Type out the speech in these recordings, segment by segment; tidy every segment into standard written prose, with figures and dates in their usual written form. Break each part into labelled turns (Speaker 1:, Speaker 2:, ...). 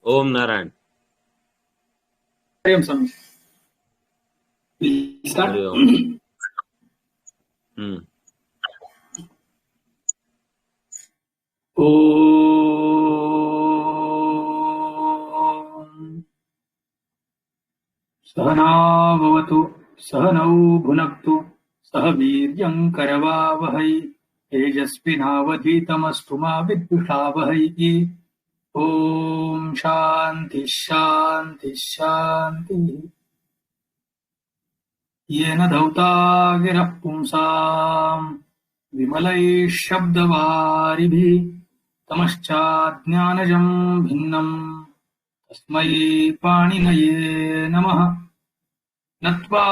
Speaker 1: ओम नारायण.
Speaker 2: हरिओम स्वामी.
Speaker 1: हरिओम.
Speaker 2: ओम सहना भवतु सहनौ भुनक्तु सह वीर्यं करवावहै तेजस्विनावधीतमस्तु मा विद्विषावहै. ओम शांति शांति शांति. येन धौता गिरः पुंसाम् विमलैः शब्दवारिभिः तमश्चाज्ञानजं भिन्नम् तस्मै पाणिनये नमः. नत्वा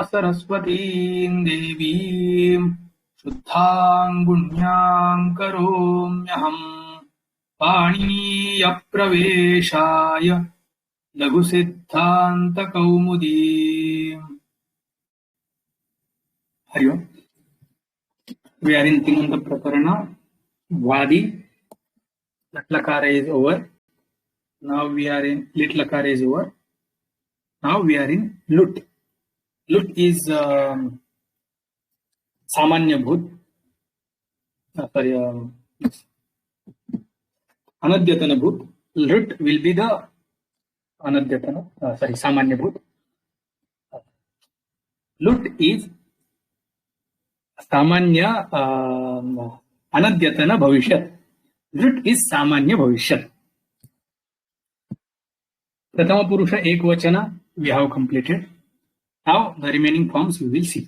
Speaker 2: सरस्वतीं देवीं शुद्धां करोम्यहम् पाणिनीयप्रवेशाय लघुसिद्धान्तकौमुदीम्. Hari Om. We are in Tinanda Prakarana. Vadi. Latlakara is over. Now we are in Litlakara is over. Now we are in Lut. Lut is Samanya Bhut. Anadyatana Bhut. Lut will be the Anadyatana. Samanya Bhut. Lut is सामान्य अनद्यतन भविष्यत. लुट is सामान्य भविष्यत. प्रथम पुरुष एक वचन we have completed. Now the remaining forms we will see.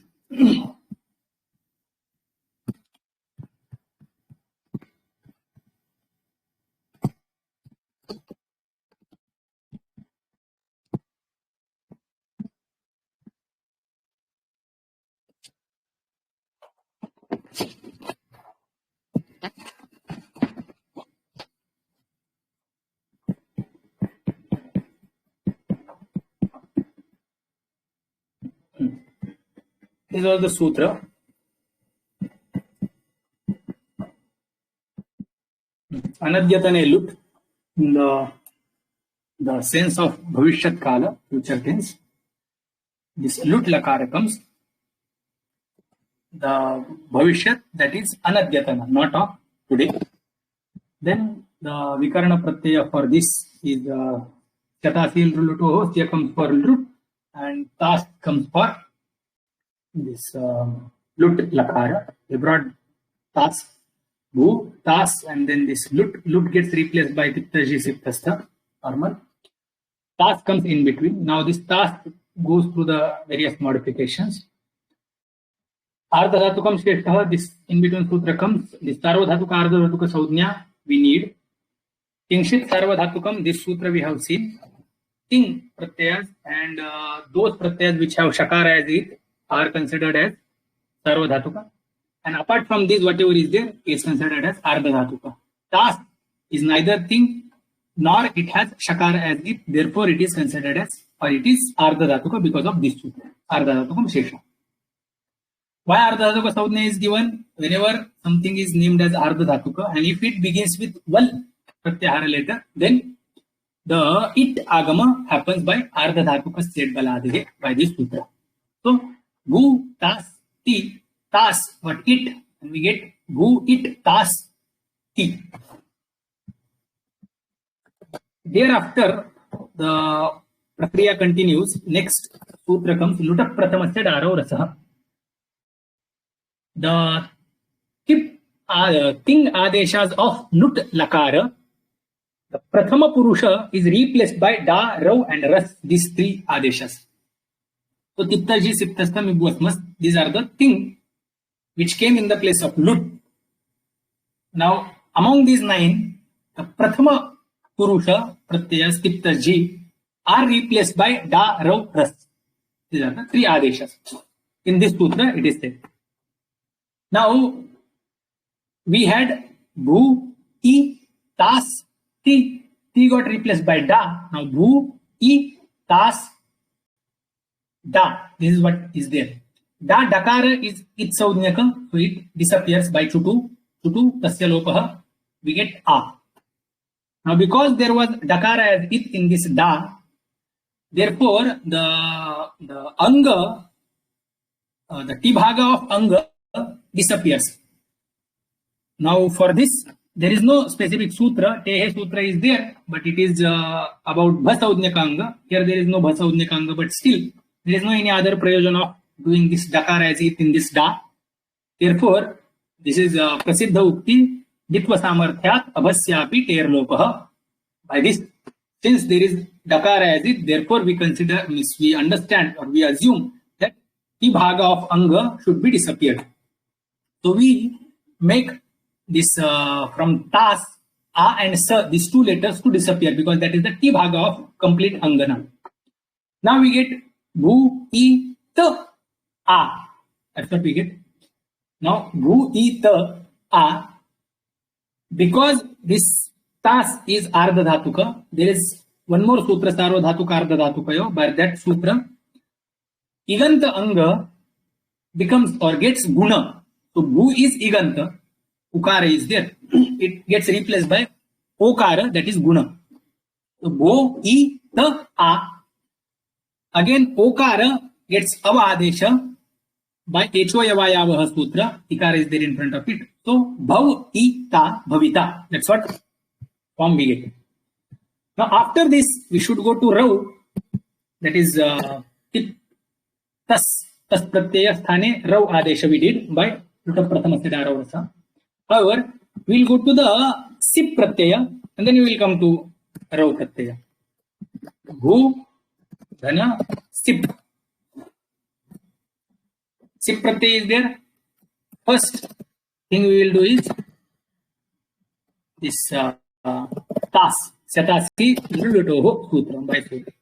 Speaker 2: These are the sutra. Anadyatane lut in the sense of bhavishyat kala, future tense. This lut lakara comes. The bhavishyat, that is anadyatana, not of today. Then the vikarana pratyaya for this is chatasil luto hostya comes for lut, and tas comes for this lut lakara. They brought tas, bhu, tas, and then this lut. Lut gets replaced by tiptaji siptasta, normal. Tas comes in between. Now this tas goes through the various modifications. Ardhadhatukam shrestha, this in between sutra comes. This sarvadhatuka ardhadhatuka saudhnya we need. Tingshit sarvadhatukam, this sutra we have seen. Ting pratyayas, and those pratyayas which have shakara as it are considered as sarvadhatuka. And apart from this, whatever is there is considered as ardhadhatuka. Tas is neither thing nor it has shakara as it, therefore it is considered as, or it is ardhadhatuka because of this sutra. Ardhadhatukam shesha. Why ardhadhatuka saudhnya is given? Whenever something is named as ardhadhatuka, and if it begins with val pratyahara letter, then the it agama happens by ardhadhatuka state baladhe by this sutra. So bhu tas ti, tas what it, and we get bhu it tas ti. Thereafter the prakriya continues. Next sutra comes luta prathamasya daro rasaha. The ting adeshas of lut lakara, the prathama purusha is replaced by da, rau, and ras, these three adeshas. So tiptaji siptasta mibhuasmas, these are the thing which came in the place of lut. Now among these 9, the prathama purusha pratyayas tiptaji are replaced by da, rau, ras. These are the 3 adeshas. In this sutra it is said. Now we had bhu, i, tas, ti. Ti got replaced by da. Now bhu, i, tas, da. This is what is there. Da dakara is it saudnyaka, so it disappears by chutu. Chutu tasya lopaha. We get a. Now, because there was dakara as it in this da, therefore the anga, the tibhaga of anga disappears. Now, for this, there is no specific sutra. Tehe sutra is there, but it is about bhasaudnyaka anga. Here there is no bhasaudnyaka anga, but still there is no any other prayojan of doing this dakara as it in this da. Therefore, this is prasiddha ukti ditva samarthyat abhasyapi terlopah. By this, since there is dakara as it, therefore we consider, we understand or we assume that tibhaga of anga should be disappeared. So we make this from tas, a and sa, these two letters to disappear because that is the tibhaga of complete angana. Now we get bhu, I, ta, a. That's what we get. Now bhu, I, ta, a. Because this tas is ardha dhatuka, there is one more sutra, sarva dhatuka ardha dhatukayo. By that sutra, iganta anga becomes or gets guna. So bhu is iganta, ukara is there. It gets replaced by okara, that is guna. So bho, I, ta, a. Again, okara gets avadesha by echoyavayavaha sutra. Ikara is there in front of it. So bhav, I, ta, bhavita. That's what form we get. Now after this, we should go to rav. That is tas pratyaya sthane rav adesha we did by luta prathama siddharavasa. However, we will go to the sip pratyaya and then we will come to rav pratyaya. Bhu, dhana, sip. Sip pratyaya is there. First thing we will do is this tas, satasi, lulutoho sutra by sutra.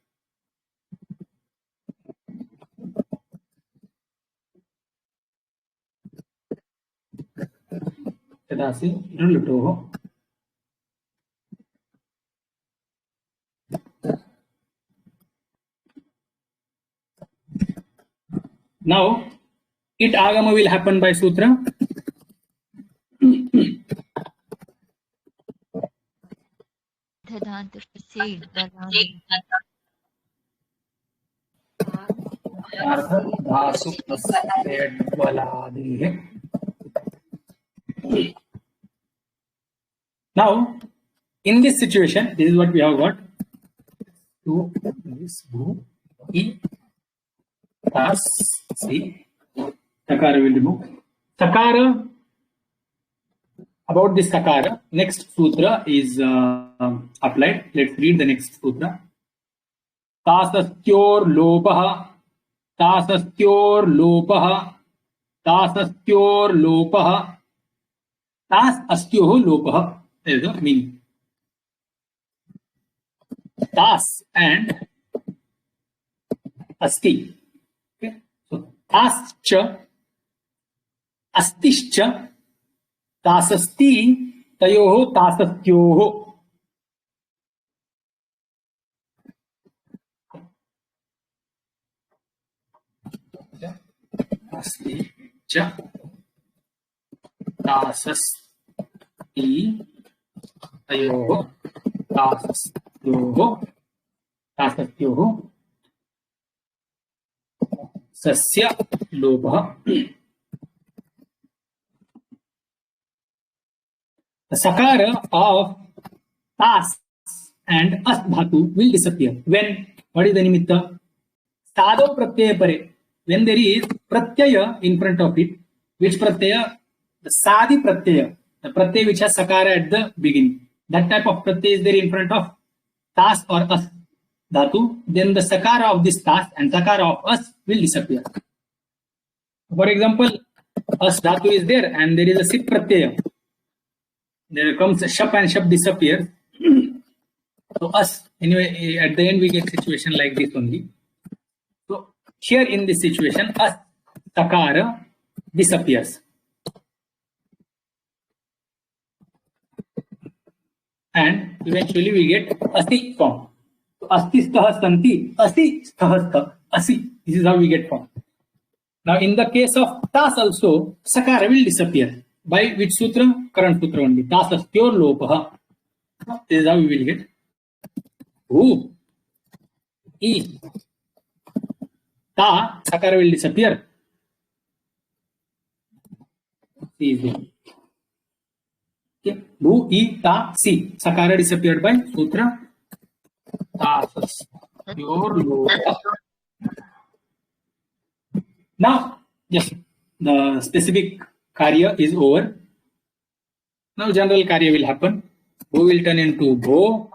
Speaker 2: Satasi, lulutoho. Now, it agama will happen by sutra. Now, in this situation, this is what we have got. So, this bhu, I, tas, see, sakara will remove. Sakara, about this sakara, next sutra is applied. Let's read the next sutra. Tasastyor lopaha, tasastyor lopaha, tasastyor lopaha, tas astyoho lopaha. There is the meaning. Tas and asti. Okay. So tascha, astischa, tasasti, tayoho, tasastyoho. Asti, cha, tasasti, tayoho, tasastyoho, tasastyoho, sasya lobha. The sakara of tas and as dhatu will disappear. When? What is the nimitta? Sadho pratyaya pare. When there is pratyaya in front of it, which pratyaya? The sadi pratyaya. The pratyaya which has sakara at the beginning. That type of pratyaya is there in front of tas or as dhatu. Then the sakara of this tas and sakara of as will disappear. For example, as dhatu is there and there is a sip pratyaya. There comes a shap and shap disappears. So us, anyway, at the end we get situation like this only. So here in this situation, as sakara disappears. And eventually we get asi form. So asti stha santi, asi stha stha, asi. This is how we get form. Now in the case of tas also, sakara will disappear. By which sutra? Current sutra only. Tasastyor lopaha. This is how we will get who, e, ta, sakara will disappear. C is there. Okay. Bhu, e, ta, si. Sakara disappeared by sutra tasas. Now, yes, the specific karya is over. Now, general karya will happen. Bhu will turn into bho.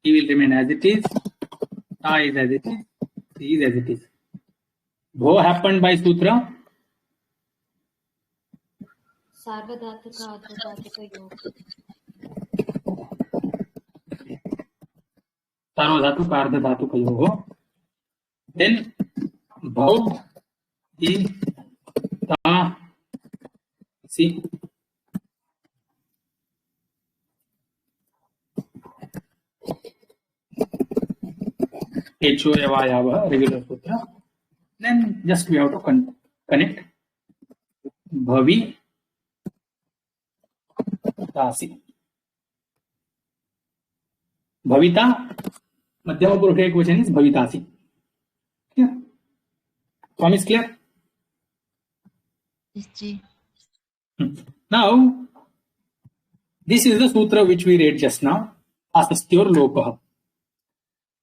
Speaker 2: He will remain as it is. Ta is as it is. Si is as it is. Bho happened by sutra.
Speaker 1: सार्वधातुक अर्धधातुक योग
Speaker 2: सार्वधातुक अर्धधातुक योग. Then bhau, e, ta, si. Ho, yava, regular sutra. Then just we have to connect bhavi, tasi. Bhavita, madhyama purusha ekvachan is bhavitasi. Yeah. Form is clear?
Speaker 1: Yes, ji.
Speaker 2: Now, this is the sutra which we read just now, asastyor lopah.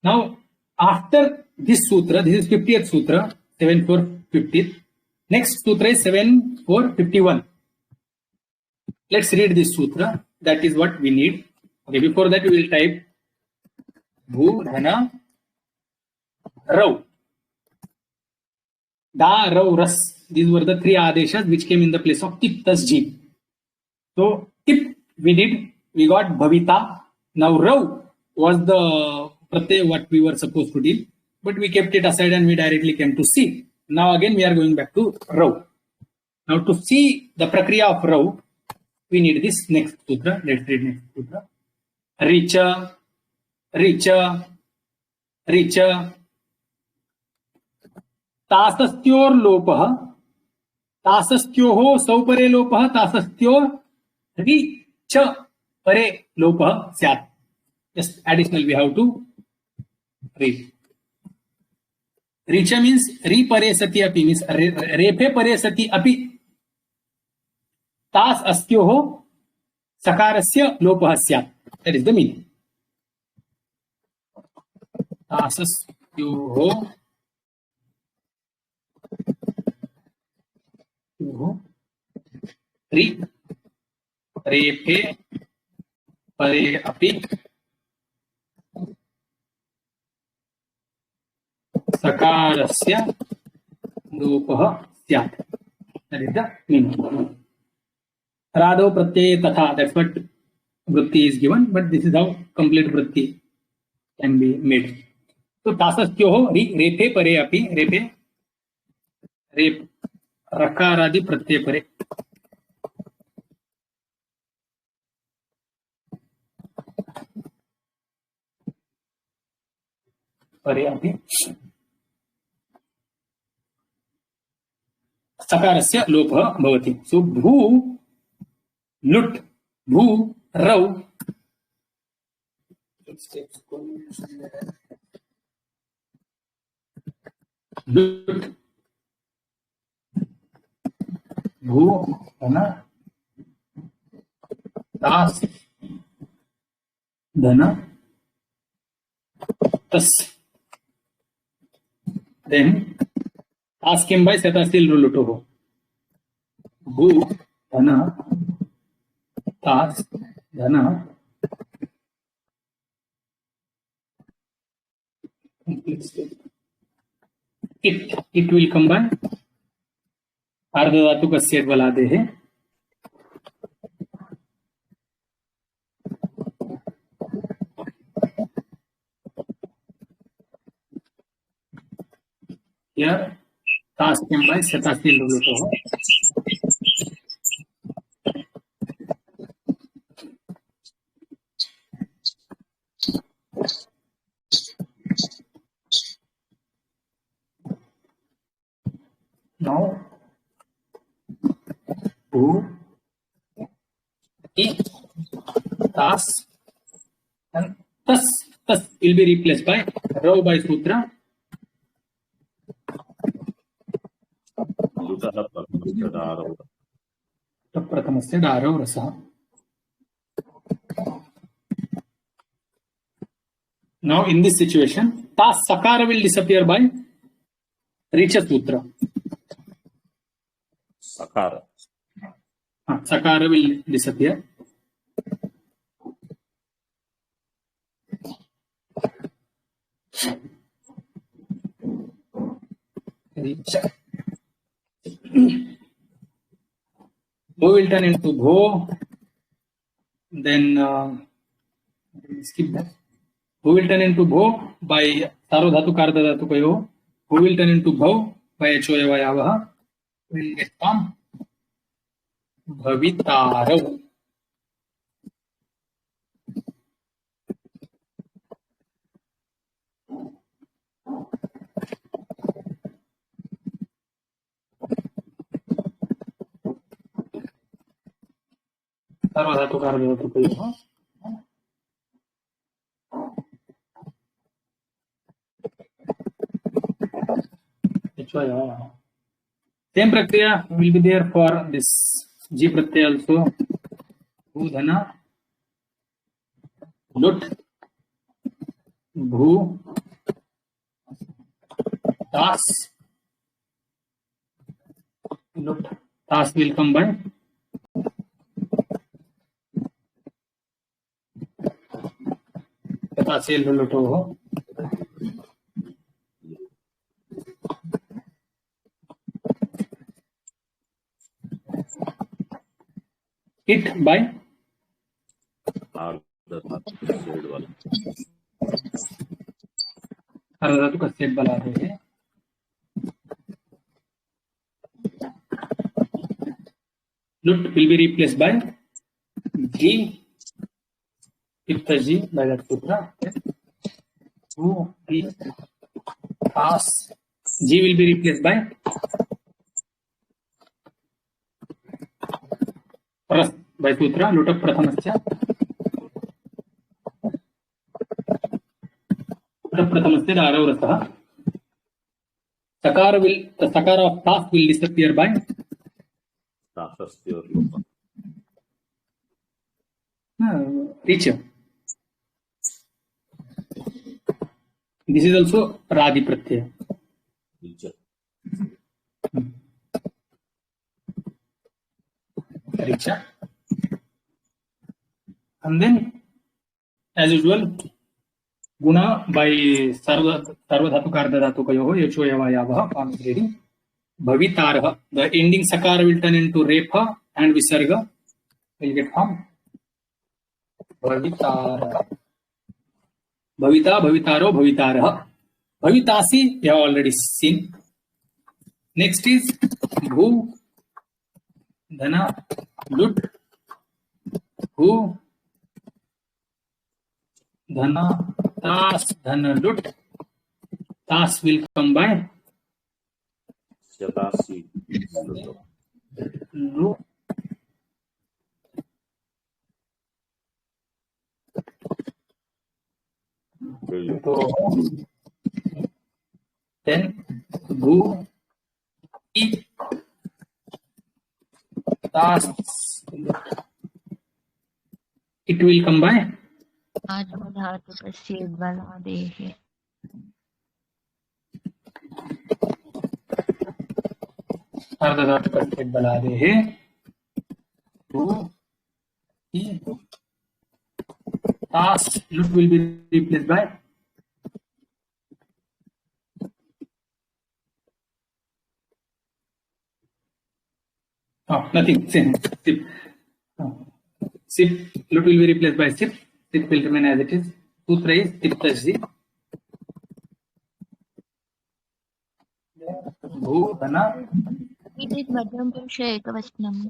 Speaker 2: Now, after this sutra, this is 50th sutra, 7 for 50th. Next sutra is 7 for 51. Let's read this sutra. That is what we need. Okay, before that we will type bhu, dhana, rau. Da, rau, ras. These were the three adeshas which came in the place of tip plus ji. So, tip we did, we got bhavita. Now, rau was the pratyay what we were supposed to deal, but we kept it aside and we directly came to see. Now, again, we are going back to rau. Now, to see the prakriya of rau, we need this next sutra. Let's read next sutra. Richa, richa, richa. तासस्त्योर लोपः, तासस्त्योः सौपरे लोपः, तासस्त्योर रि च परे लोपः स्यात्. Just additional we have to read. Richa means ri pare sati api means repe pare sati api. Tas astyoho sakarasya lopah syat. That is the meaning. Tasastyoho रि raphe परे अपि सकारस्य लोपः स्यात्. That is the meaning. Radho pratyay tatha. That's what vritti is given, but this is how complete vritti can be made. So tasastyoho रि raphe परे अपि raphe rape रकारादि प्रत्यय परे. परे अपि सकारस्य लोपः भवति. सो भू लुट् भू रौ लुट् भू धन तास धन tas. Then tas came by setasil rulutoho. Bhu dhana tas dhana it will come by अर्धधातुकस्य बलादेः. Here, tas came by setasil rulutoho. Now, who, e, tas, and tas will be replaced by rho by sutra. प्रथमस्य दारौ रसः. Now in this situation, tas sakara will disappear by richa sutra. Sakara will disappear. Richa. Bho will turn into bho. Then skip that. Bho will turn into bho by sarvadhatu kardadhatu kayo. Bho will turn into bhav by hoyavayavah. Will get from bhavitarav. सर्वधातु कार्य प्रयोग. Same prakriya will be there for this G pratyay also. Bhu dhana lut bhu tas. Lut tas will come by तासेल लुटो हो. It by अर्धधातु का set बना रहे हैं. Lut will be replaced by G. G by that sutra. Who is tas? G will be replaced by pras by sutra. Luta prathamasya. Luta prathamasya darav rasah. Sakara will, the sakara of tas will disappear by richa. This is also Radhi Pratyaya. Richa. And then, as usual, Guna by Sarvadhatu Kardadhatu Kayoho, Yachoyavayavah, palm reading. Bhavitarah. The ending Sakara will turn into Repha and Visarga. Will get from Bhavitarah. Bhavita, Bhavitaro, Bhavitarah. Bhavitasi, we have already seen. Next is Bhu, Dhana, Lut, Bhu, Dhana, Tas, Dhana, Lut. Tas will come by Lu. Then Bhu, E, Tas, it will come by
Speaker 3: धातु का set बना दे है.
Speaker 2: अर्धधातु का set बना दे है. Bhu, E, Tas, Lut will be replaced by nothing. Sip. Sip. Lut will be replaced by sip. Sip will remain as it is. Sutra is sip plus Z. Bhu, Dhana.
Speaker 3: It is Madhyam Purusha Ekavachanam.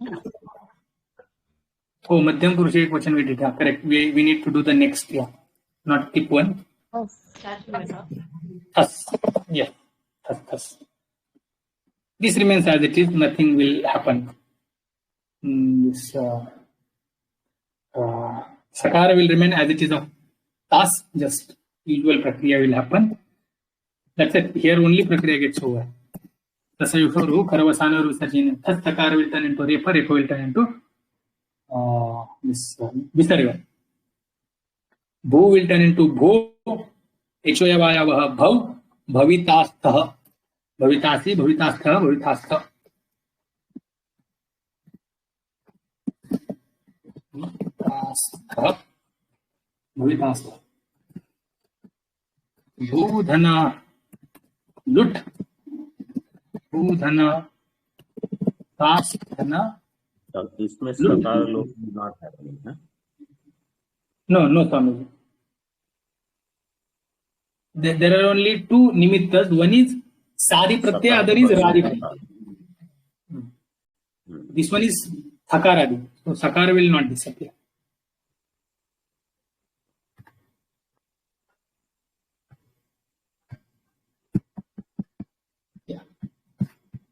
Speaker 2: Oh, Madhyam Purusha Ekavachan we did. Correct. We need to do the next. Yeah. Not tip one. Thus. Yeah. Thus. This remains as it is. Nothing will happen. This Sakara will remain as it is of tas, just usual prakriya will happen. That's it. Here only prakriya gets over. Tasayufaru, Karavasana, Rusajin, Thas Sakara will turn into Repa, Repa will turn into Visarva. Bhu will turn into Bho, Echoyavaya Bhav, Bhavitastha, Bhavitasi, Bhavitastha, Bhavitastha. Bhavitastha. Bhudhana, Lut, Bhudhana, Tasthana.
Speaker 4: So इसमें सकार लोग not happening, huh?
Speaker 2: No, Swami. There are only two nimittas. One is Sadi Pratyaya, other is Radi Pratyaya. This one is Thakaradi. So Sakara will not disappear. Yeah.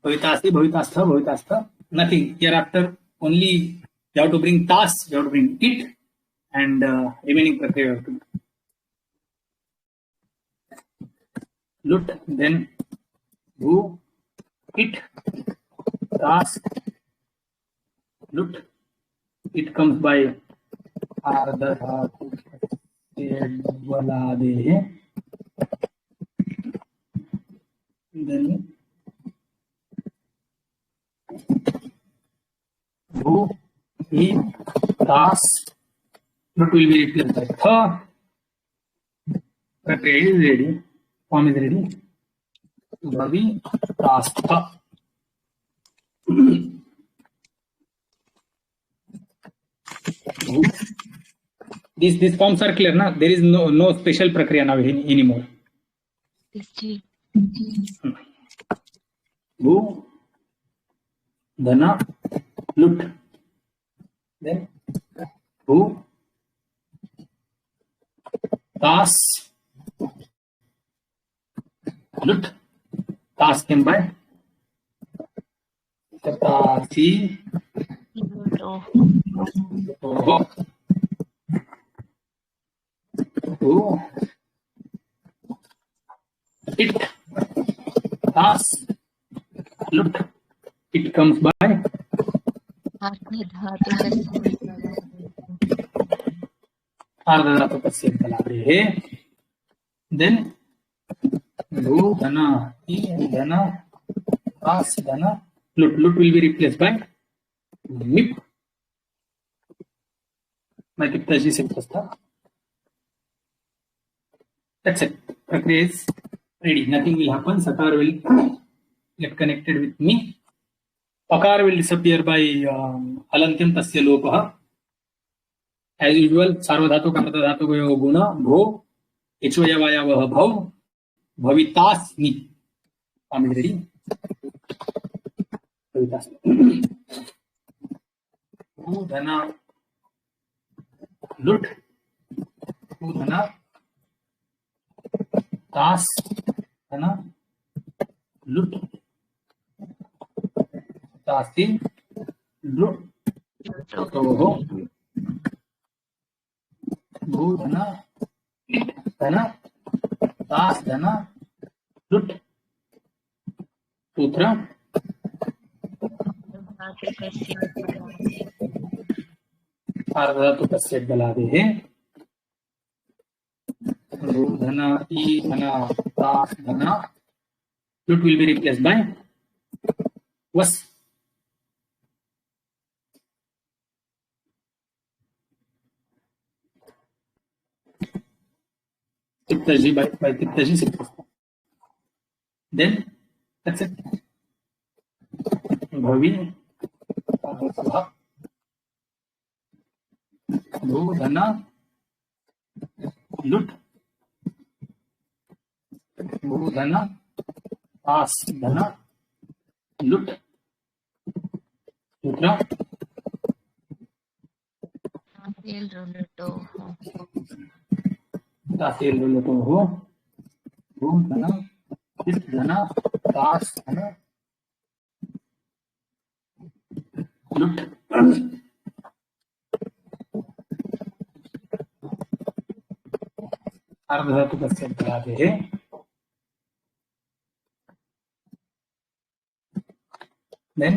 Speaker 2: Bhavitasti, Bhavitastha, Bhavitastha. Nothing. Hereafter, only you have to bring tas, you have to bring it, and remaining Pratyaya you have to do. Lut, then Bhu, it, tas, Lut. It comes by Ardha Valade. Then Bhu, he, tas, Lut will be replaced by Tha. Pratyaya is ready. Form is ready. Bhavi, Tastha. These forms are clear, na? There is no special prakriya now anymore. Bhu, Dhana, Lut. Then Bhu, Tas, Lut. Tas came by Tatasi. Oh. Oh. It, Tas, Lut. It comes by Ardhadhatupasya Kalabhe. Then Bhu, Dhana, He, Dhana, Tas, Dhana, Lut. Lut will be replaced by Mip. My Tiptaji Siptasta. That's it. Prakriya is ready. Nothing will happen. Sakar will get connected with me. Pakar will disappear by Alantyam Tasya Lopaha. As usual, Sarvadhatu Kartadhatu Goyo Guna, Bho, Echoyavaya Bhav, Bhavitasmi. Am I ready? Bhavitasmi. Dhana, Lut, Dhana, Tas, Dhana, Lut, Tasi, Lut, Toho, Bhu, Dhana, It, Dhana, Tas, Dhana, Lut, Sutra, Ardhadhatupasya Baladehe. Bhu, Dhana, E, Dhana, Tas, Dhana. Lut will be replaced by Was. Tiptaji by Tiptaji Siptasta. Then that's it. Bhavi, Bha, Bhu, Dhana, Lut, Bhu, Dhana, Tas, Dhana, Lut, Sutra, Tasil Luluto, Bhu, Dhana, It, Dhana, Tas, Dhana, Lut, सार्वधातुकस्य दधातेः then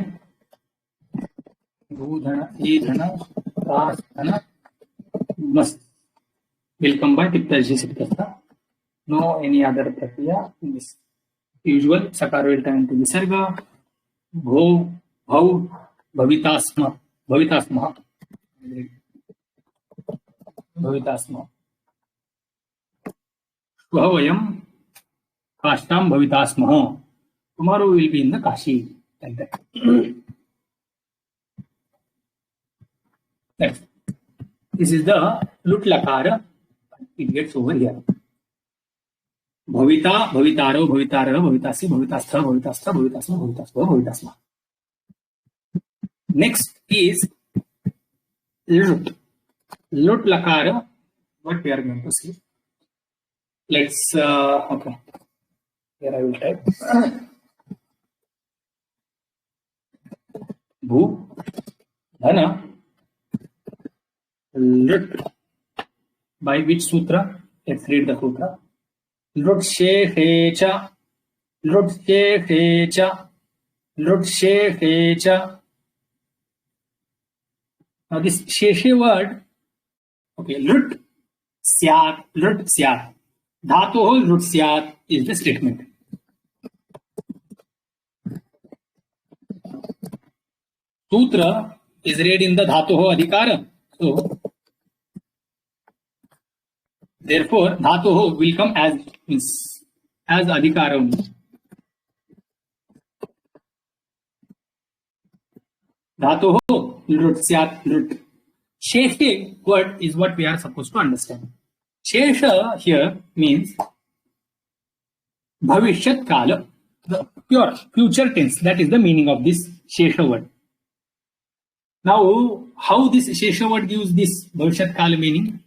Speaker 2: भूधन ईधन प्रास्थन must will come by tiptaji siddhasta. No any other prakriya in this. Usual sakar will turn into visarga. Bho, bhav, bhavitasma, bhavitasma, bhavitasma. Shvavayam kashtam bhavitasma. Tomorrow we will be in the Kashi. Like that. Next. This is the lut lakara. It gets over here. Bhavita, bhavitaro, bhavitara, bhavitasi, bhavitastha, bhavitastha, bhavitasma, bhavitasva, bhavitasma. Next is lut. Lut lakara. What we are going to see. Let's, okay. Here I will type. Bhu, Dhana, Lut. By which sutra? Let's read the sutra. Lut Shekhecha, Lut Shekhecha, Lut Shekhecha. Now this Sheshe word, okay, Lut Syat, Lut Syat. Dhatoh Lut Syat is the statement. Sutra is read in the dhatoh adhikara. So, therefore, dhatoh will come as adhikara only. Dhatoh lut syat lut. Sheshe word is what we are supposed to understand. Shesha here means bhavishyat kala, the pure future tense. That is the meaning of this Shesha word. Now, how this Shesha word gives this Bhavishyat Kala meaning?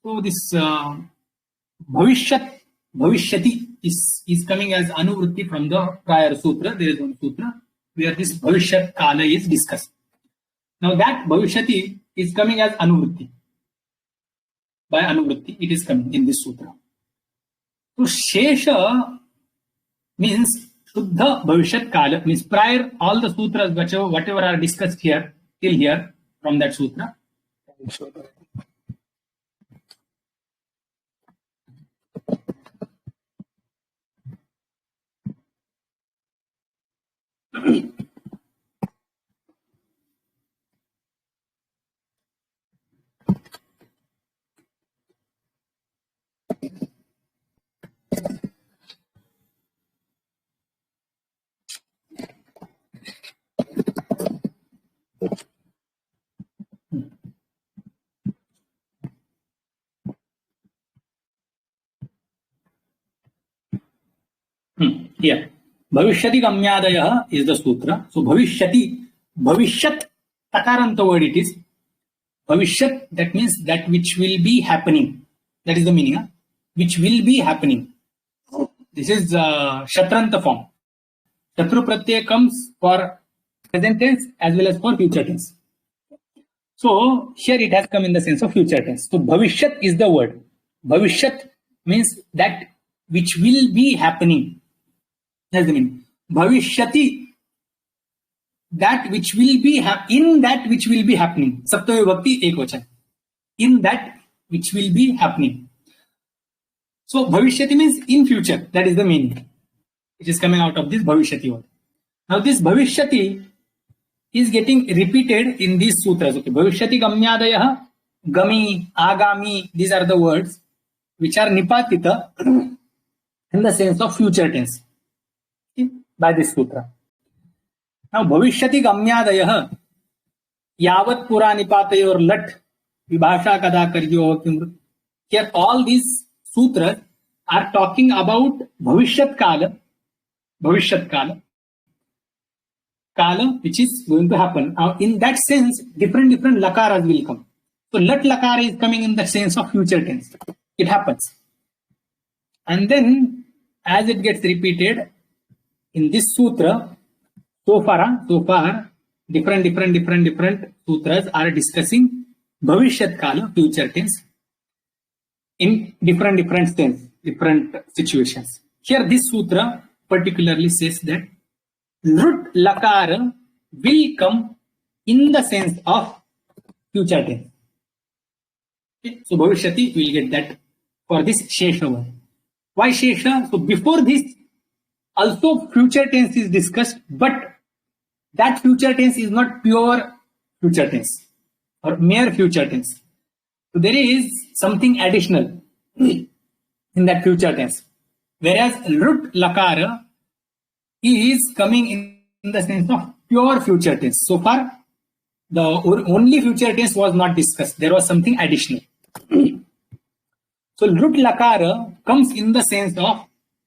Speaker 2: So, this Bhavishyat, Bhavishyati is coming as Anuvritti from the prior sutra. There is one sutra where this Bhavishyat Kala is discussed. Now, that Bhavishyati is coming as Anuvritti. By Anuvritti, it is coming in this sutra. So, Shesha means Shuddha Bhavishyat Kala, means prior all the sutras, whatever are discussed here, till here from that sutra. Here, Bhavishyati Gamyadaya is the sutra. So, Bhavishyati, Bhavishyat, Takaranta word it is. Bhavishyat, that means that which will be happening. That is the meaning. Which will be happening. This is Shatranta form. Shatru Pratyaya comes for present tense as well as for future tense. So, here it has come in the sense of future tense. So, Bhavishyat is the word. Bhavishyat means that which will be happening. That's the meaning. Bhavishyati, that which will be in that which will be happening. Saptami Vibhakti Ekvachan. In that which will be happening. So Bhavishyati means in future. That is the meaning. It is coming out of this Bhavishyati word. Now this Bhavishyati is getting repeated in these sutras. Okay, Bhavishyati Gamyadaya, Gami, Agami, these are the words which are Nipatita in the sense of future tense. By this sutra. Now, Bhavishyati Gamyadaya, Yavat Pura Nipatayor Lat, Vibhasha Kada Karyo. Here, all these sutras are talking about Bhavishyat Kala, Kala, which is going to happen. Now, in that sense, different lakaras will come. So, Lat Lakara is coming in the sense of future tense. It happens. And then, as it gets repeated, in this sutra, so far, different sutras are discussing Bhavishyat Kala, future tense. in different sense, different situations. Here this sutra particularly says that Lut Lakara will come in the sense of future tense. Okay? So Bhavishyati, we will get that for this Shesha one. Why Shesha? So before this, also future tense is discussed, but that future tense is not pure future tense or mere future tense. So there is something additional in that future tense. Whereas Lut Lakara is coming in the sense of pure future tense. So far, the only future tense was not discussed. There was something additional. So Lut Lakara comes in the sense of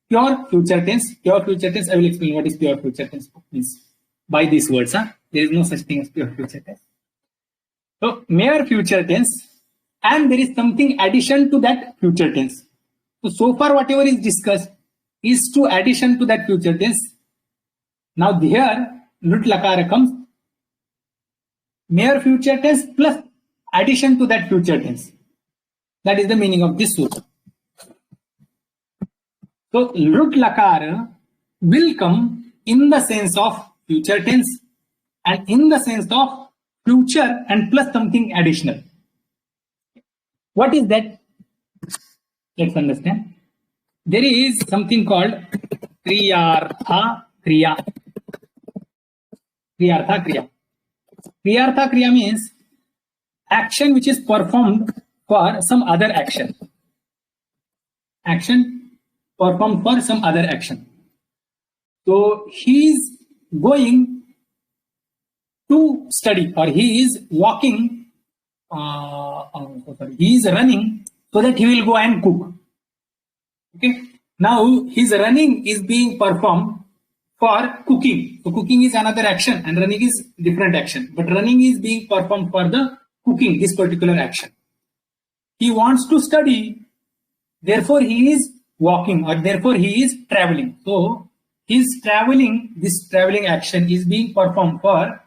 Speaker 2: pure future tense. Pure future tense, I will explain what is pure future tense means by these words. There is no such thing as pure future tense. So mere future tense, and there is something addition to that future tense. So far whatever is discussed is to addition to that future tense. Now here Lut Lakara comes mere future tense plus addition to that future tense. That is the meaning of this sutra. So Lut Lakara will come in the sense of future tense and in the sense of future and plus something additional. What is that? Let's understand. There is something called Kriyartha Kriya. Kriyartha Kriya. Kriyartha Kriya means action which is performed for some other action. Action performed for some other action. So he is going to study, or he is walking, he is running so that he will go and cook. Okay. Now his running is being performed for cooking. So cooking is another action and running is different action. But running is being performed for the cooking, this particular action. He wants to study, therefore he is walking, or therefore he is traveling. So his traveling, this traveling action is being performed for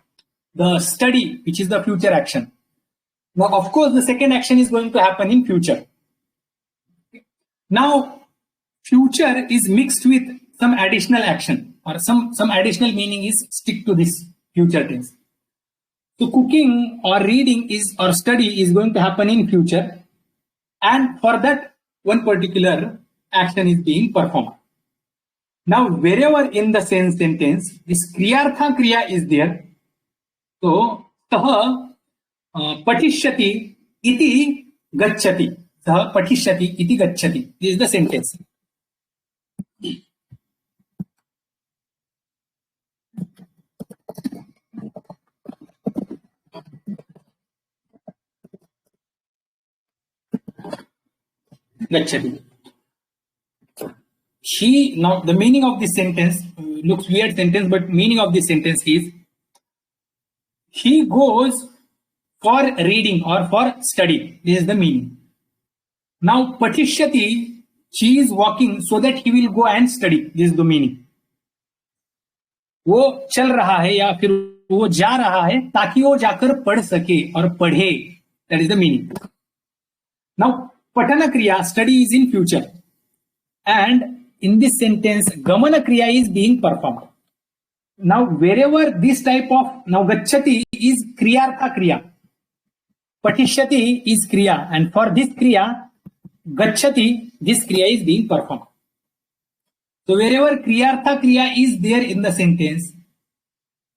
Speaker 2: the study, which is the future action. Now, of course, the second action is going to happen in future. Now, future is mixed with some additional action, or some additional meaning is stick to this future tense. So cooking or reading is, or study is going to happen in future, and for that one particular action is being performed. Now wherever in the same sentence this Kriyartha Kriya is there, so Saha Patishyati iti gacchati. Saha Patishyati iti gacchati. This is the sentence. Gacchati. Now the meaning of this sentence looks weird sentence, but meaning of this sentence is he goes for reading or for study. This is the meaning. Now Patishyati, she is walking so that he will go and study. This is the meaning. वो चल रहा है या फिर वो जा रहा है ताकि वो जाकर पढ़ सके और पढ़े. That is the meaning. Now Patana Kriya, study is in future, and in this sentence Gamana Kriya is being performed. Now wherever this type of, now Gacchati is Kriyartha Kriya, Patishyati is Kriya, and for this Kriya Gacchati, this Kriya is being performed. So wherever Kriyartha Kriya is there in the sentence,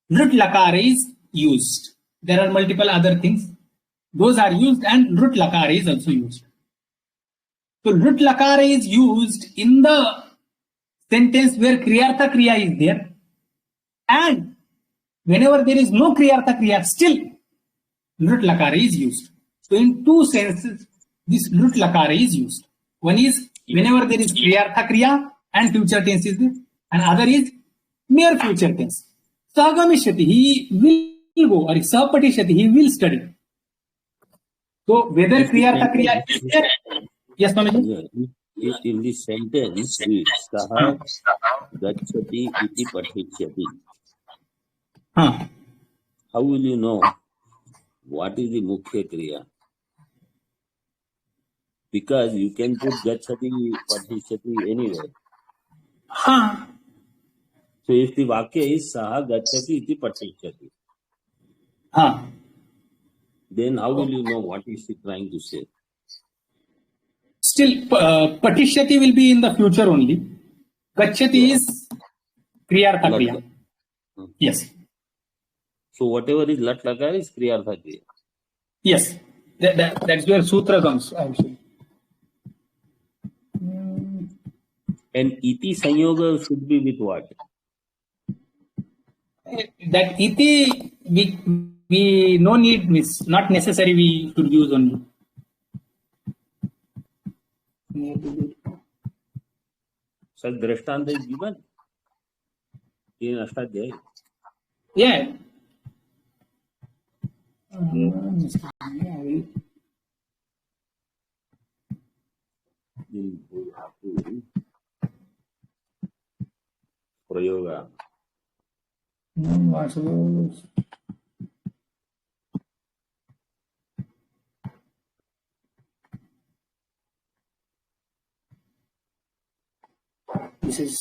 Speaker 2: Lut Lakara is used. There are multiple other things. Those are used and Lut Lakara is also used. So Lut Lakara is used in the sentence where Kriyartha Kriya is there, and whenever there is no Kriyartha Kriya, still Lut Lakara is used. So in two senses, this Lut Lakara is used. One is whenever there is Kriyartha Kriya and future tense is there, and other is mere future tense. Sagamishyati, he will go, or Sapatishyati, he will study. So whether Kriyartha Kriya is there, yes, Swamiji?
Speaker 4: In this sentence, Saha Gacchati iti Patishyati. How will you know what is the Mukhya Kriya? because you can put gachati, patishyati anywhere.
Speaker 2: हाँ.
Speaker 4: So if the vakya is saha gachati iti patishyati,
Speaker 2: हाँ.
Speaker 4: then how will you know what is he trying to say?
Speaker 2: Still, patishyati will be in the future only. Gachati is kriyartha kriya. Yes.
Speaker 4: So whatever is lat lakar is kriyartha kriya.
Speaker 2: Yes. That's where sutra comes actually.
Speaker 4: And iti sanyoga should be with what?
Speaker 2: That iti we no need, means not necessary we should use only.
Speaker 4: Such drishtanta is given in Ashtadhyaya.
Speaker 2: Yeah.
Speaker 4: Prayoga.
Speaker 2: This is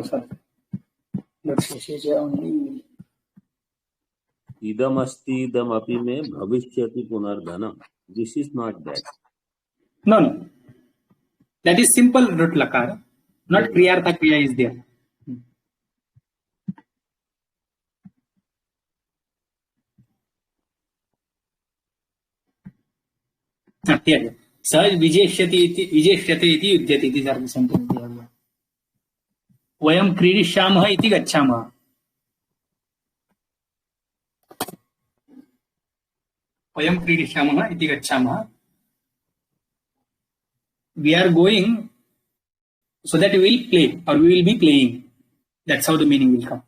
Speaker 2: sir. Let's say only
Speaker 4: Idam asti idam api mein bhavishyati punardhanam. This is not that.
Speaker 2: No. That is simple root lakara. Not kriyartha kriya is there. Here. Sahaj vijeshyate iti yudyate. These are the sentences they have here. Vayam kridishyamah iti gachamah. Vayam kridishyamah iti gachamah. We are going so that we will play, or we will be playing. That's how the meaning will come.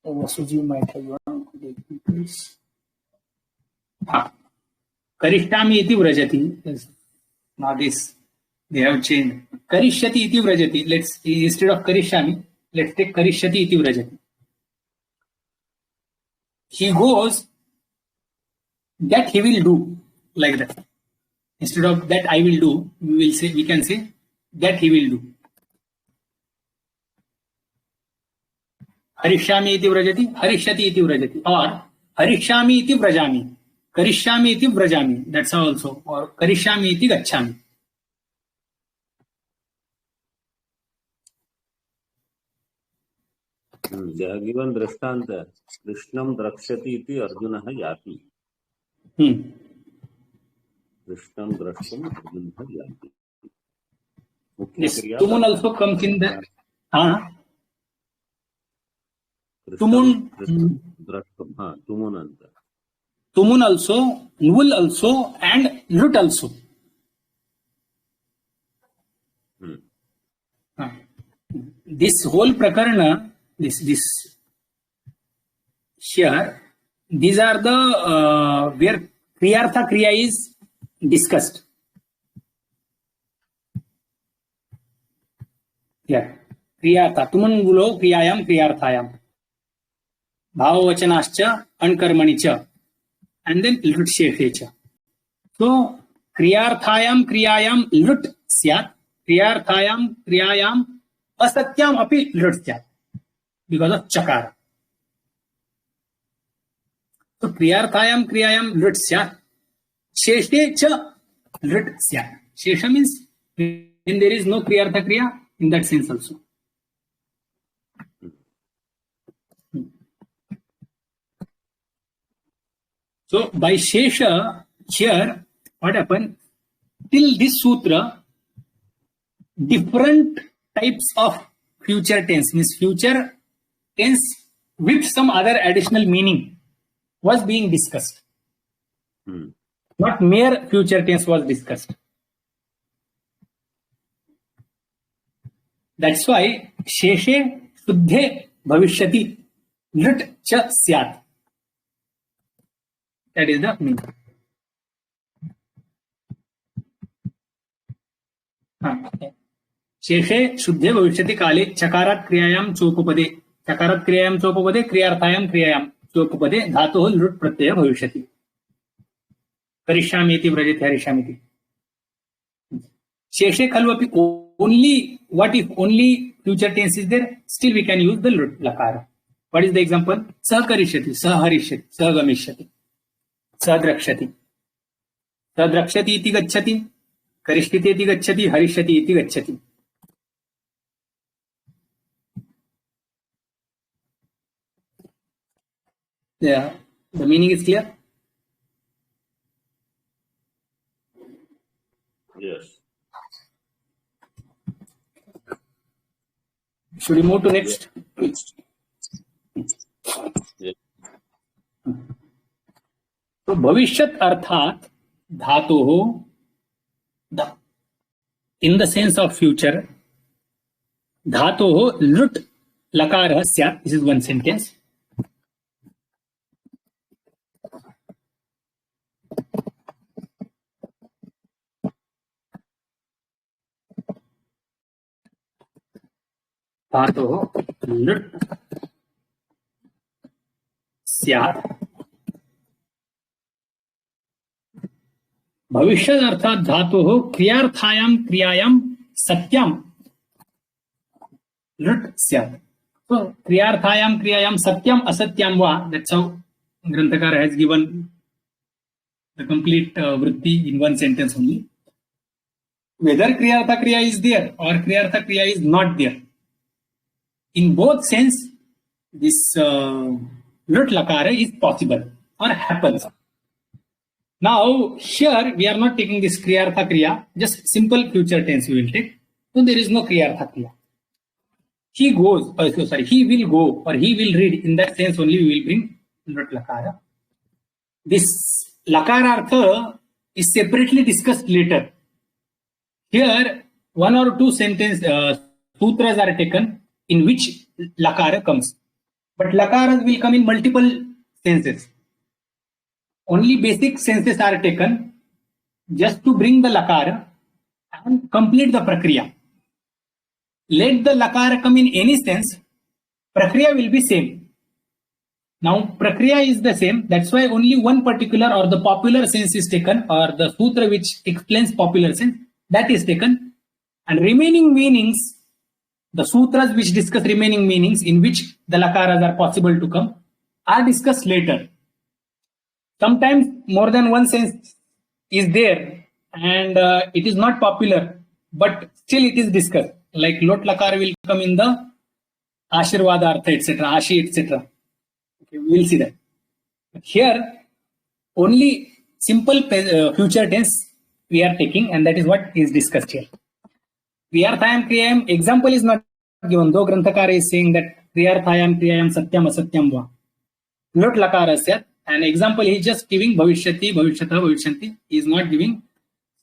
Speaker 2: Vasuji might have one. Please. Karishtami iti vrajati. Yes. Now this they have changed. Karishyati iti vrajati. Let's, instead of karishyami, let's take karishyati iti vrajati. He goes, that he will do, like that. Instead of that I will do, we can say that he will do. Harishyami iti vrajati, harishyati iti vrajati, or harishyami iti vrajami, karishyami iti vrajami. That's how also. Or karishyami iti gacchami.
Speaker 4: They have given drishtanta. Krishnam drakshati iti Arjunah yati. Krishnam drashtam Arjunah yati.
Speaker 2: Yes, tumun also comes in the tumun
Speaker 4: drashtam. Tumun anta.
Speaker 2: Tumun also, nvul also, and lut also. This whole prakarana, this here, these are the where kriyartha kriya is discussed. Yeah, kriyartha. Tumun gulo kriyayam kriyarthayam. Bhavavachanascha ankarmanicha. And then lut shefecha. So kriyarthayam kriyayam lut syat. Kriyarthayam kriyayam asatyam api lut syat. Because of chakara. So kriyarthayam kriyayam lut syat. Sheshe cha lut syat. Shesha means when there is no kriyartha kriya, in that sense also. So by Shesha, here, what happened? Till this sutra, different types of future tense, means future tense with some other additional meaning was being discussed. Not mere future tense was discussed. That's why Sheshe Shuddhe Bhavishyati Lut Cha Syat. That is the meaning. हाँ, शेषे शुद्धे भविष्यति काले चकारात् क्रियायां चोपपदे, चकारात् क्रियायां चोपपदे क्रियार्थायां क्रियायां चोपपदे धातोः लृट् प्रत्ययः भविष्यति। करिष्यामि इति व्रजेति हरिष्यामि। शेषे खलु अपि only what if only future tense is there, still we can use the लृट् लकार. What is the example? सः करिष्यति, सः हरिष्यति, सः गमिष्यति, सः द्रक्ष्यति, सः द्रक्ष्यति इति गच्छति, करिष्यति इति गच्छति, हरिष्यति इति गच्छति. Yeah, the meaning is clear.
Speaker 4: Yes.
Speaker 2: Should we move to next?
Speaker 4: Yes.
Speaker 2: तो भविष्यत अर्थात धातोः in the sense of future धातोः लृट् लकारः स्यात्. This is one sentence. धातोः लृट् स्यात्. भविष्यत् अर्थात धातोः क्रियार्थायां क्रियायां सत्यां लृट् स्यात्. So क्रियार्थायां क्रियायां सत्यम असत्यम वा, that's how Granthakara has given the complete vritti in one sentence only. Whether kriyartha kriya is there or kriyartha kriya is not there, in both sense this lृट् lakara is possible or happens. Now here we are not taking this kriyartha kriya, just simple future tense we will take. So there is no kriyartha kriya. He goes, he will go or he will read, in that sense only we will bring lृट् lakara. This lakarartha is separately discussed later. Here one or two sutras are taken in which lakara comes. But lakaras will come in multiple senses. Only basic senses are taken just to bring the lakara and complete the prakriya. Let the lakara come in any sense, prakriya will be same. Now prakriya is the same, that's why only one particular or the popular sense is taken, or the sutra which explains popular sense, that is taken, and remaining meanings, the sutras which discuss remaining meanings in which the lakaras are possible to come, are discussed later. Sometimes more than one sense is there and it is not popular, but still it is discussed. Like lot lakara will come in the ashirvada artha, etc., ashi, etc. Okay, we will see that. But here only simple future tense we are taking, and that is what is discussed here. Kriyarthayam kriyayam example is not given, though Granthakara is saying that kriyarthayam kriyayam satyam asatyam va. Lೃट् lakara syat. An example he is just giving bhavishyati, bhavishyatah, bhavishyanti. He is not giving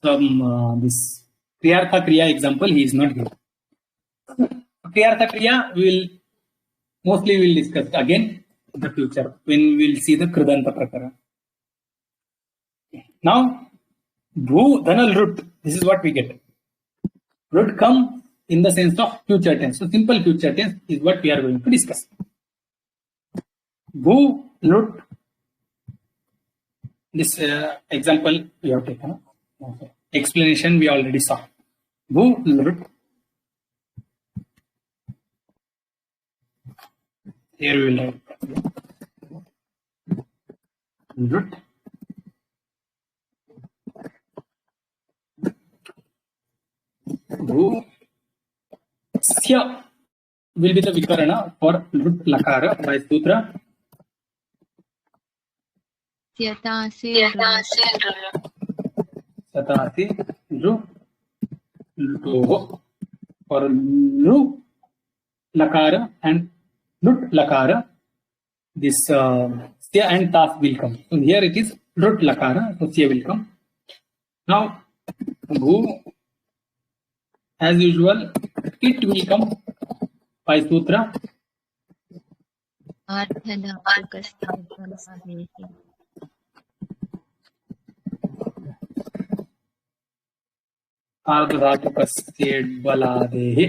Speaker 2: some this kriyartha kriya example. He is not giving. Kriyartha kriya we will discuss again in the future when we will see the Kridanta prakara. Now bhu dhana lೃट्, this is what we get. Lೃट् come in the sense of future tense. So simple future tense is what we are going to discuss. Bhu lೃट्. This example we have taken. Okay. Explanation we already saw. Bhu lೃट्. Here we will write lೃट्. Bhu sya will be the vikarana for lೃट् lakara by sutra.
Speaker 3: Syatasi
Speaker 2: ru for lu lakara and lೃट् lakara, this sya and tas will come. So here it is lೃट् lakara, so sya will come. Now bhu, as usual, it will come by sutra. आर्धधातुकस्य बलादेः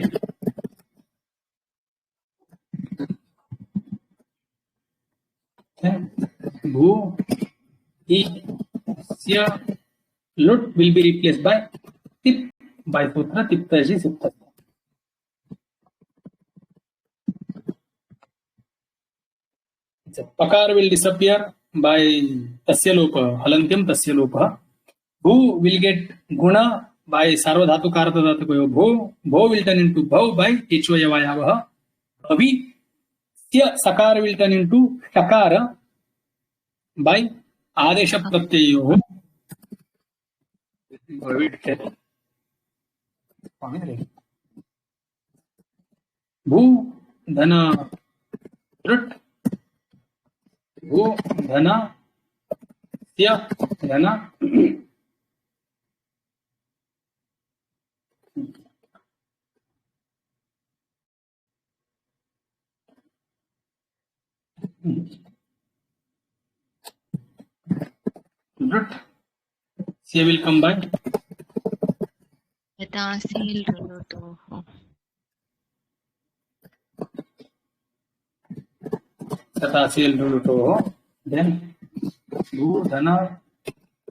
Speaker 2: भू ई स्य lut will be replaced by tip by sutra tiptaji sipta. Pakar will disappear by tasya lopa halantyam tasya lopa. Bhu will get guna by sarvadhatuka ardhadhatuka bho. Bho will turn into bhav by hvayavayavah. Abhi sya sakar will turn into shakara by adesha pratyayoh. भू धन ऋट भू धन स्य धन ऋट स्य will come by
Speaker 3: यथासील रुलुतोः
Speaker 2: तथासील रुलुतोः. Then भू धन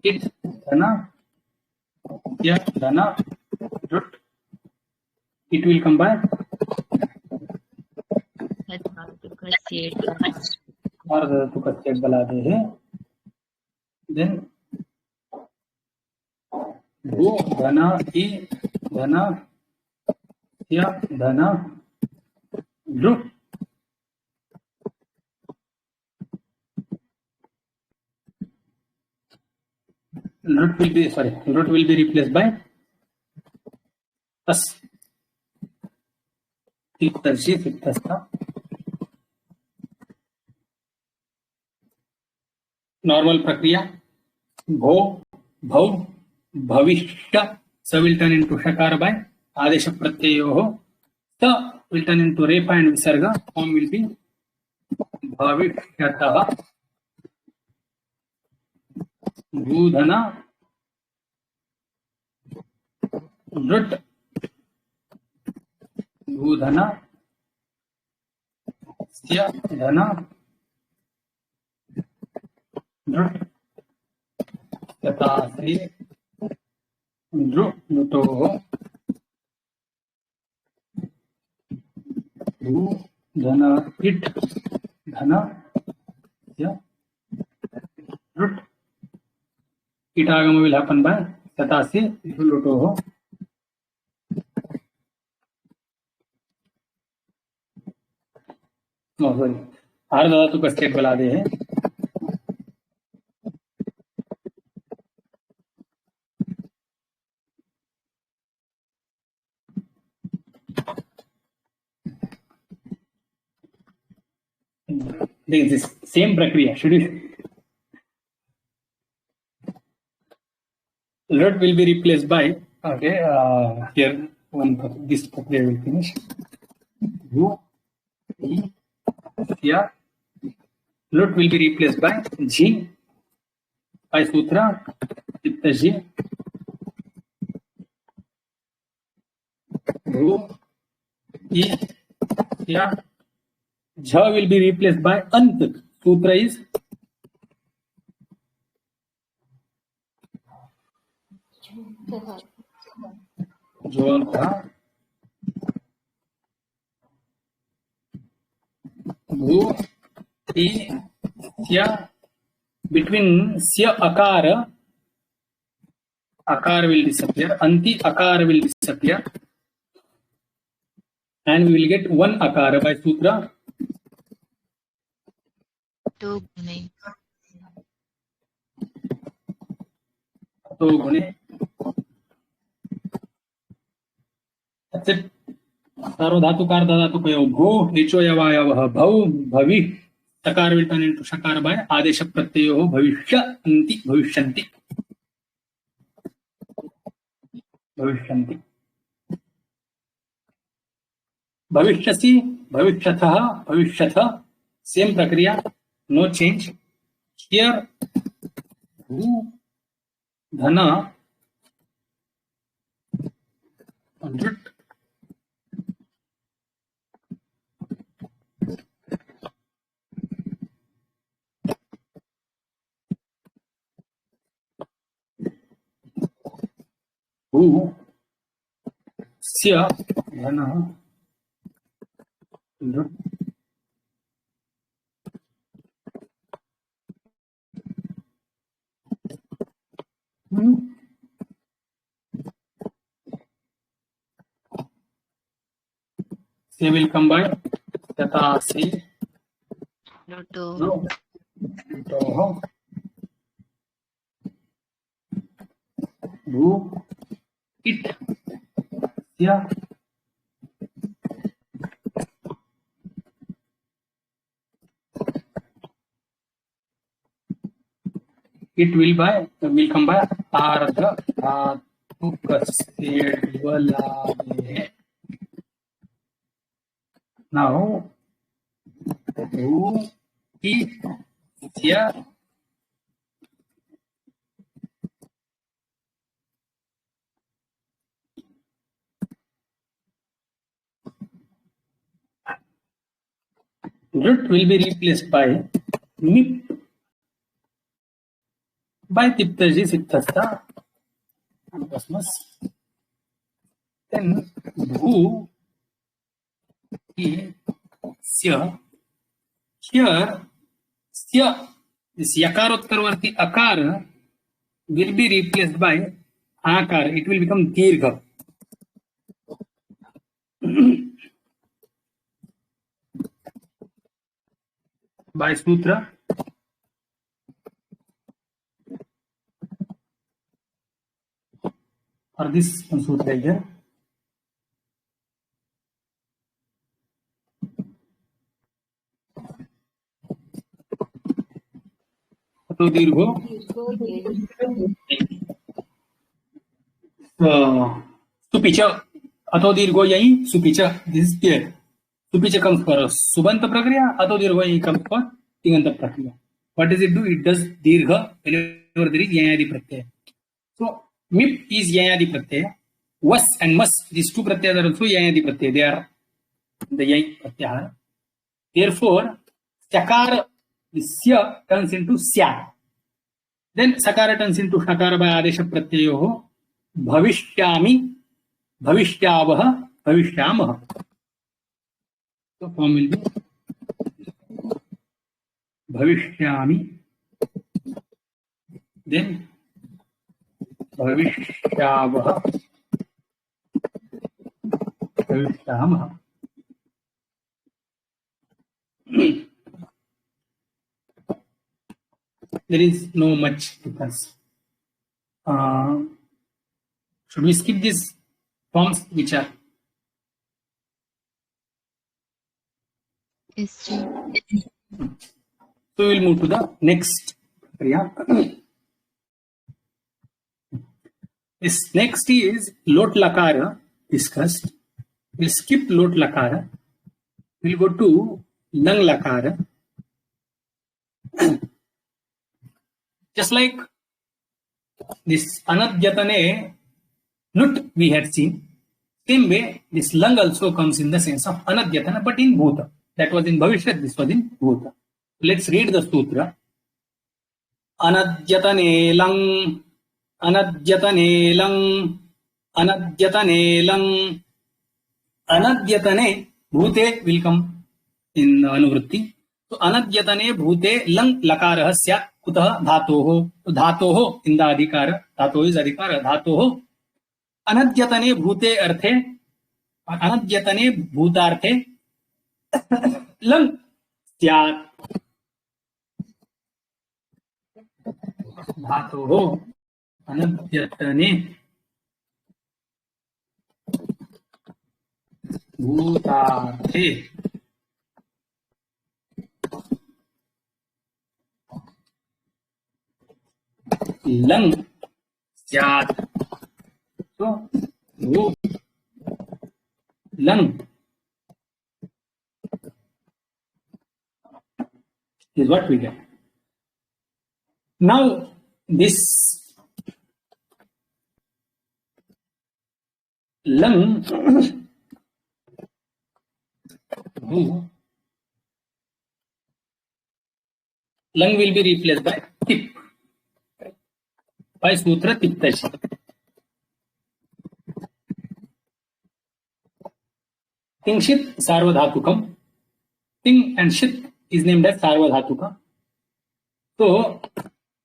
Speaker 2: it धन स्य धन ऋट it will come by
Speaker 3: धातुकस्य
Speaker 2: आर्धधातुकस्य बलादेः. Then भू धन ई धन स्य धन ऋट lut will be replaced by tas tiktashi siktasta. Normal prakriya bho bhav bhavishya sa will turn into shakara by adesha pratyayoh. Ta will turn into repa and visarga. Form will be bhavishyatah. भूधना ऋट भूधना स्य धन ऋट यथासी ऋतोः भू धन it धन स्य ऋट ईटागम will happen by तथासी लुटोः. आर्धधातुकस्य बलादेः. This same prakriya should you lut will be replaced by here this prakriya will finish. Bhu ई स्य lut will be replaced by G by sutra tiptaji. Bhu ई स्य Jha will be replaced by ant. Sutra is Jvanta. Bhu I Sya. Between Sya akara will disappear. Anti akara will disappear. And we will get one akara by sutra.
Speaker 3: तो गुणे
Speaker 2: तो गुणे. That's it. सार्वधातुकार धातुकयोः भो निचोयवायवः भौ भवि सकार will turn into shakar by आदेश प्रत्ययोः भविष्यन्ति भविष्यन्ति भविष्यन्ति. भविष्यसि भविष्यथः भविष्यथ. Same prakriya, no change. Here bhu dhana Understood? Who स्य धन they will come by tata si
Speaker 3: Luto.
Speaker 2: no to who it yeah it will come by ardha धातुकस्य now who it yeah root will be replaced by mip by tiptaji sittasta and cosmos. Then bhu sya here sya this yakarottarvarti akar will be replaced by akar. It will become dirgha. By sutra or this sutra here. तो दीर्घो सुपिच अथो दीर्घो यही सुपिच this is clear सुपिच comes for subant prakriya अथो दीर्घो यही comes for tingant prakriya. What does it do? It does dirgha whenever there is yayadi pratyaya. So mip is yayadi pratyaya. Was and mas, these two pratyayas are also yayadi pratyaya. They are the yay pratyahara. Therefore sakara sya turns into sya. Then sakara turns into shakara by adesha pratyayoho bhavishyami bhavishyavah bhavishyamah. So form will be bhavishyami then bhavishyavah bhavishyamah. There is no much difference. Should we skip these forms which are?
Speaker 3: Yes, Ji.
Speaker 2: So we will move to the next. This next is lot lakara discussed. We'll skip lot lakara. We'll go to lang lakara. Just like this anadyatane nut we had seen, same way this lang also comes in the sense of anadyatana but in bhuta. That was in bhavishyat, this was in bhuta. Let's read the sutra. Anadyatane lang, anadyatane lang, anadyatane lang. Anadyatane bhute will come in anuvritti. So anadyatane bhute lang lakarah syat kutah dhatoho. So dhatoho in the adhikara. Dhatoho is adhikara. Dhatoho. Anadyatane bhute arthe. Anadyatane bhutarthe. Lang syat. Dhatoho. Anadyatane bhutarthe. Lang syat. So, lang is what we get. Now, this Lung, Bhu, lung will be replaced by tip, by Sutra Tiptashi. Tingshit Sarvadhatukam. Ting and Shit is named as Sarvadhatuka. So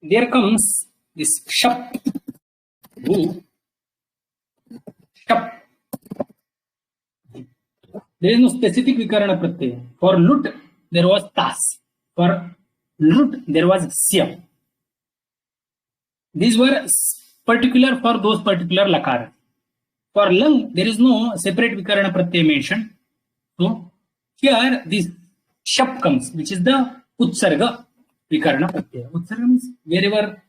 Speaker 2: there comes this Shap, Bhu, Shap. There is no specific Vikarana Pratyaya. For Lut, there was Tas. For Lut, there was Sya. These were particular for those particular Lakara. For Lung, there is no separate Vikarana Pratyaya mentioned. So here this Shap comes, which is the Utsarga Vikarana Pratyaya. Utsarga means wherever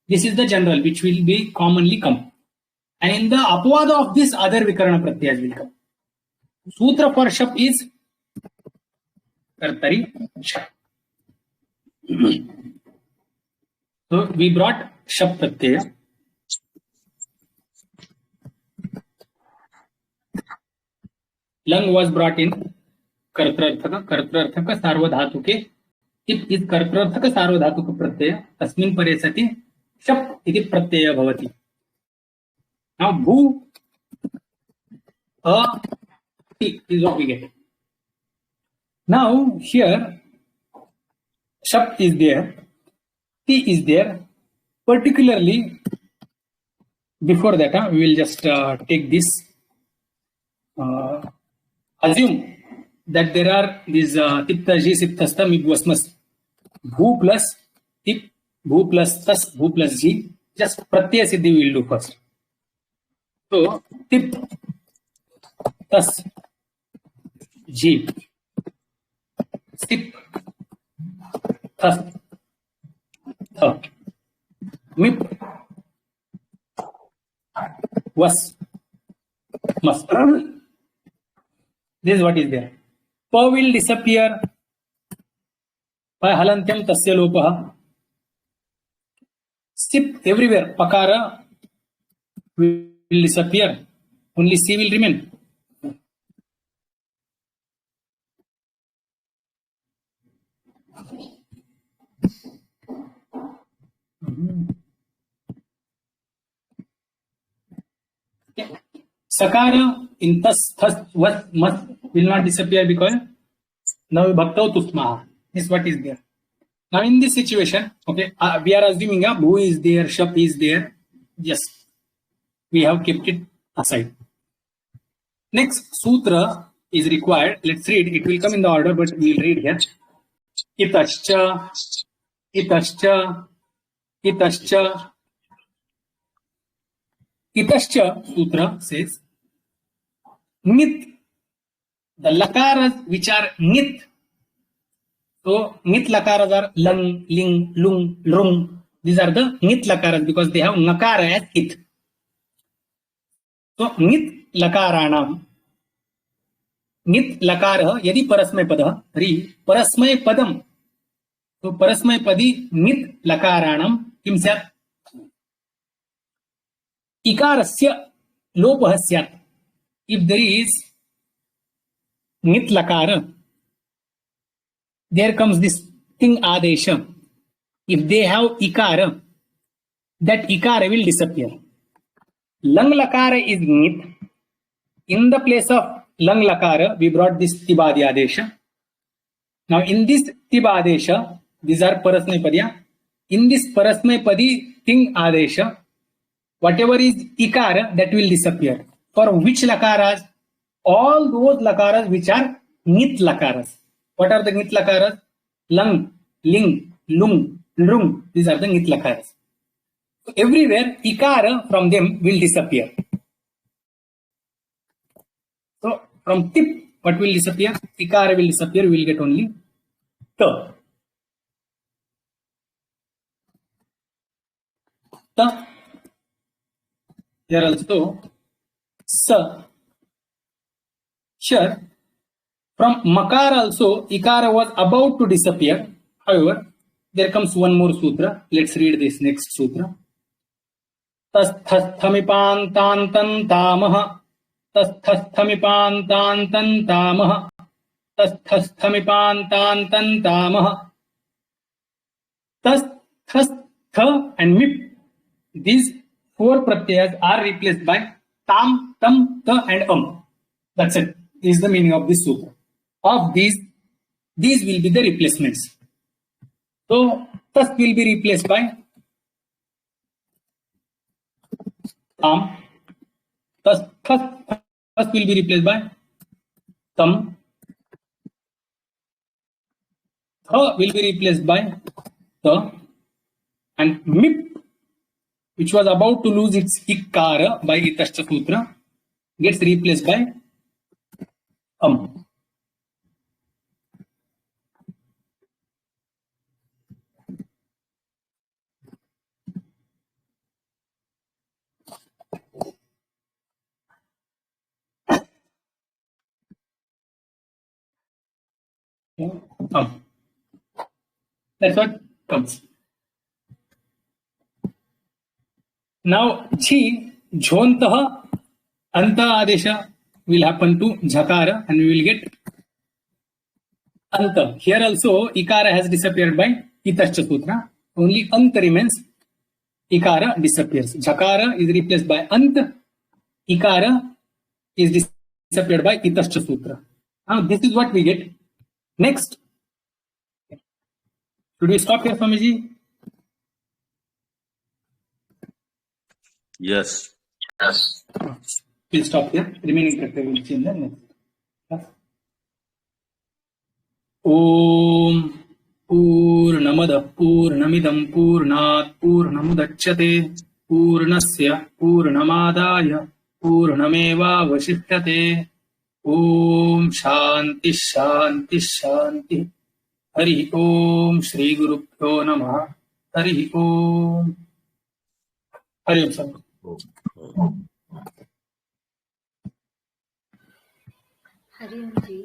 Speaker 2: this is the general, which will be commonly come. And in the Apavada of this, other Vikarana Pratyayas will come. Sutra for Shap is Kartari Shap. So we brought Shap Pratyaya. Lung was brought in Kartrarthaka Sarvadhatuke. It is Kartrarthaka Sarvadhatuka Pratyaya. Tasmin pare sati Shap iti Pratyaya bhavati. Now Bhu, A, T is what we get. Now here Shap is there, T is there. Particularly before that, we will just take this. Assume that there are these Tipta Ji, Siptasta, Mibwasmas. Bhu plus Tip, Bhu plus Tas, Bhu plus Ji. Just Pratyaya Siddhi we will do first. So Tip, Tas, Ji, Sip, Tas, Tha, Mip, Was, Mas. This is what is there. Pa will disappear by halantyam tasya lopaha. Sip everywhere. Pakara will disappear. Only C will remain. Sakara in tas, thas, what, must will not disappear because now bhaktau tusmaha. This is what is there. Now in this situation, okay, we are assuming Bhu is there, Shap is there. Yes, we have kept it aside. Next sutra is required. Let's read. It will come in the order, but we will read here. Itascha, Itascha, Itascha. Itascha sutra says Nit, the lakaras which are Nit. So Nit lakaras are Lang, Ling, Lung, Lung. These are the Nit lakaras because they have Nakara as It. So Nit lakaranam. Nit lakara yadi parasmay pada tari parasmay padam. So parasmay padi Nit lakaranam kim syat? Ikarasya lopah syat. If there is Nit lakara, there comes this Ting adesha. If they have Ikara, that Ikara will disappear. Lang lakara is Nit. In the place of Lang lakara, we brought this Tibadi adesha. Now in this Tibadesha, these are Parasmay Padya. In this Parasmay Padi Ting adesha, whatever is Ikara, that will disappear. For which lakaras? All those lakaras which are Nit lakaras. What are the Nit lakaras? Lang, Ling, Lung, Lung. These are the Nit lakaras. So everywhere Ikara from them will disappear. So from Tip, what will disappear? Ikara will disappear. We will get only Ta. Ta. Here also Sa. Sure. From Makar also, Ikara was about to disappear. However, there comes one more sutra. Let's read this next sutra. Tasthamipantantam tamaha तस्थस्थमिपान्तान्तन्तामः तस्थस्थमिपान्तान्तन्तामः तस्, thus, th and mip. These four pratyas are replaced by tam, tam, ta and That's it. This is the meaning of this sutra. Of these will be the replacements. So thus will be replaced by tam. Thus will be replaced by tam. Tha will be replaced by the, and mip, which was about to lose its ikara by Itascha Sutra, gets replaced by That's what comes. Now, chi, jhontah, anta adesha will happen to jhakara and we will get anta. Here also, ikara has disappeared by Itascha Sutra. Only anta remains. Ikara disappears. Jhakara is replaced by anta. Ikara is disappeared by Itascha Sutra. Now, this is what we get. Next. Should we stop here, Swamiji?
Speaker 4: Yes.
Speaker 2: We'll stop here. Remaining character will change the next. Om Purnamada Purnamidam Purnat Purnamudachyate Purnasya Purnamadaya Purnameva Vasishyate. Om Shanti Shanti Shanti. Hari Om Shri Gurubhyo Namaha. Hari Om. Hari Om Sir.
Speaker 1: Hari Om Ji.